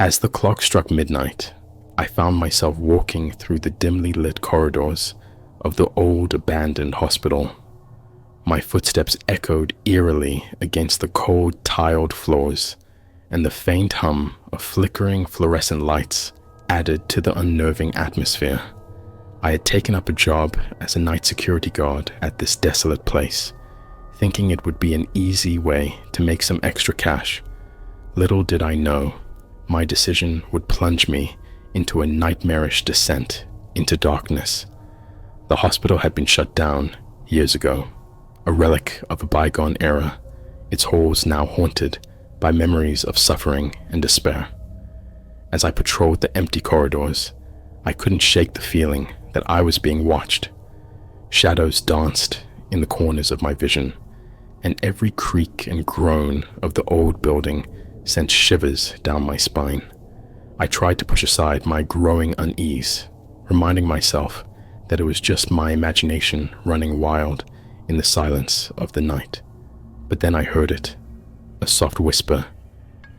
As the clock struck midnight, I found myself walking through the dimly lit corridors of the old abandoned hospital. My footsteps echoed eerily against the cold tiled floors, and the faint hum of flickering fluorescent lights added to the unnerving atmosphere. I had taken up a job as a night security guard at this desolate place, thinking it would be an easy way to make some extra cash. Little did I know, my decision would plunge me into a nightmarish descent into darkness. The hospital had been shut down years ago, a relic of a bygone era, its halls now haunted by memories of suffering and despair. As I patrolled the empty corridors, I couldn't shake the feeling that I was being watched. Shadows danced in the corners of my vision, and every creak and groan of the old building sent shivers down my spine. I tried to push aside my growing unease, reminding myself that it was just my imagination running wild in the silence of the night. But then I heard it, a soft whisper,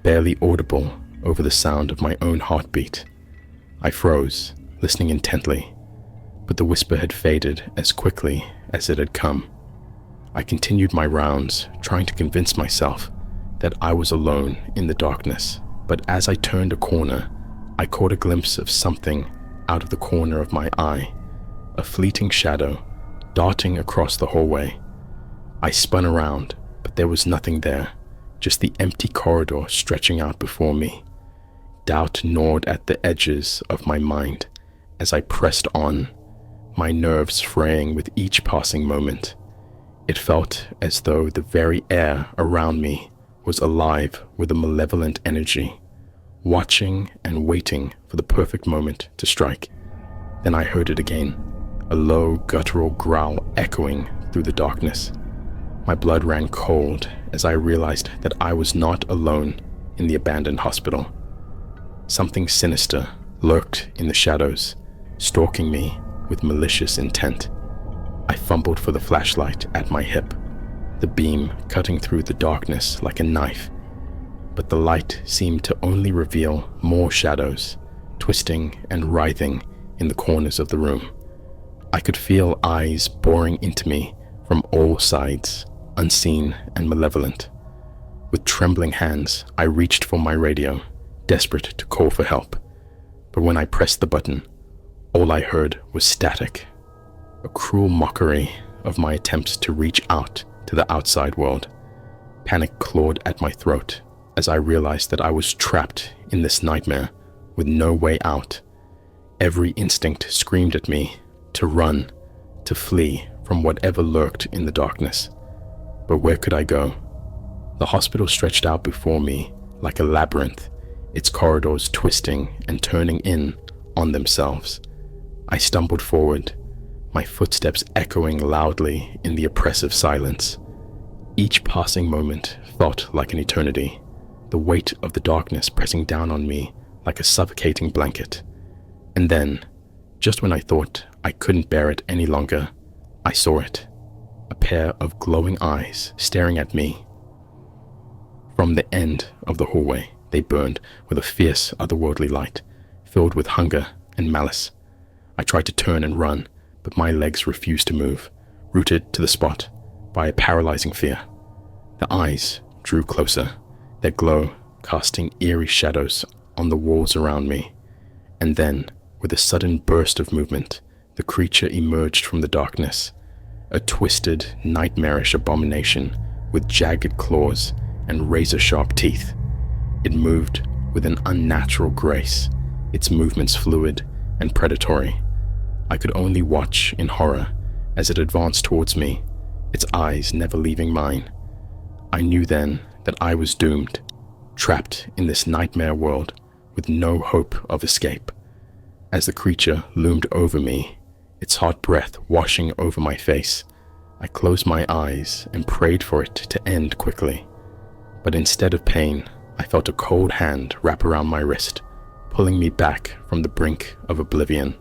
barely audible over the sound of my own heartbeat. I froze, listening intently, but the whisper had faded as quickly as it had come. I continued my rounds, trying to convince myself that I was alone in the darkness, but as I turned a corner, I caught a glimpse of something out of the corner of my eye, a fleeting shadow darting across the hallway. I spun around, but there was nothing there, just the empty corridor stretching out before me. Doubt gnawed at the edges of my mind as I pressed on, my nerves fraying with each passing moment. It felt as though the very air around me was alive with a malevolent energy, watching and waiting for the perfect moment to strike. Then I heard it again, a low guttural growl echoing through the darkness. My blood ran cold as I realized that I was not alone in the abandoned hospital. Something sinister lurked in the shadows, stalking me with malicious intent. I fumbled for the flashlight at my hip, the beam cutting through the darkness like a knife. But the light seemed to only reveal more shadows, twisting and writhing in the corners of the room. I could feel eyes boring into me from all sides, unseen and malevolent. With trembling hands, I reached for my radio, desperate to call for help. But when I pressed the button, all I heard was static, a cruel mockery of my attempts to reach out to the outside world. Panic clawed at my throat as I realized that I was trapped in this nightmare with no way out. Every instinct screamed at me to run, to flee from whatever lurked in the darkness. But where could I go? The hospital stretched out before me like a labyrinth, its corridors twisting and turning in on themselves. I stumbled forward, my footsteps echoing loudly in the oppressive silence. Each passing moment felt like an eternity, the weight of the darkness pressing down on me like a suffocating blanket. And then, just when I thought I couldn't bear it any longer, I saw it, a pair of glowing eyes staring at me. From the end of the hallway, they burned with a fierce otherworldly light, filled with hunger and malice. I tried to turn and run, but my legs refused to move, rooted to the spot by a paralyzing fear. The eyes drew closer, their glow casting eerie shadows on the walls around me. And then, with a sudden burst of movement, the creature emerged from the darkness, a twisted, nightmarish abomination with jagged claws and razor-sharp teeth. It moved with an unnatural grace, its movements fluid and predatory. I could only watch in horror as it advanced towards me, its eyes never leaving mine. I knew then that I was doomed, trapped in this nightmare world with no hope of escape. As the creature loomed over me, its hot breath washing over my face, I closed my eyes and prayed for it to end quickly. But instead of pain, I felt a cold hand wrap around my wrist, pulling me back from the brink of oblivion.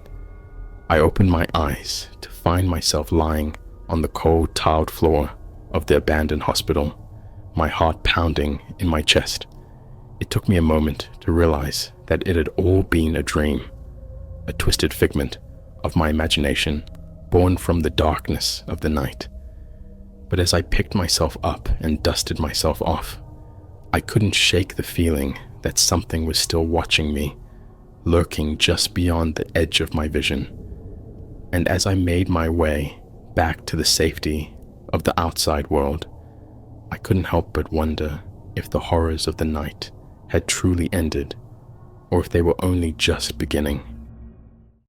I opened my eyes to find myself lying on the cold tiled floor of the abandoned hospital, my heart pounding in my chest. It took me a moment to realize that it had all been a dream, a twisted figment of my imagination born from the darkness of the night. But as I picked myself up and dusted myself off, I couldn't shake the feeling that something was still watching me, lurking just beyond the edge of my vision. And as I made my way back to the safety of the outside world, I couldn't help but wonder if the horrors of the night had truly ended, or if they were only just beginning.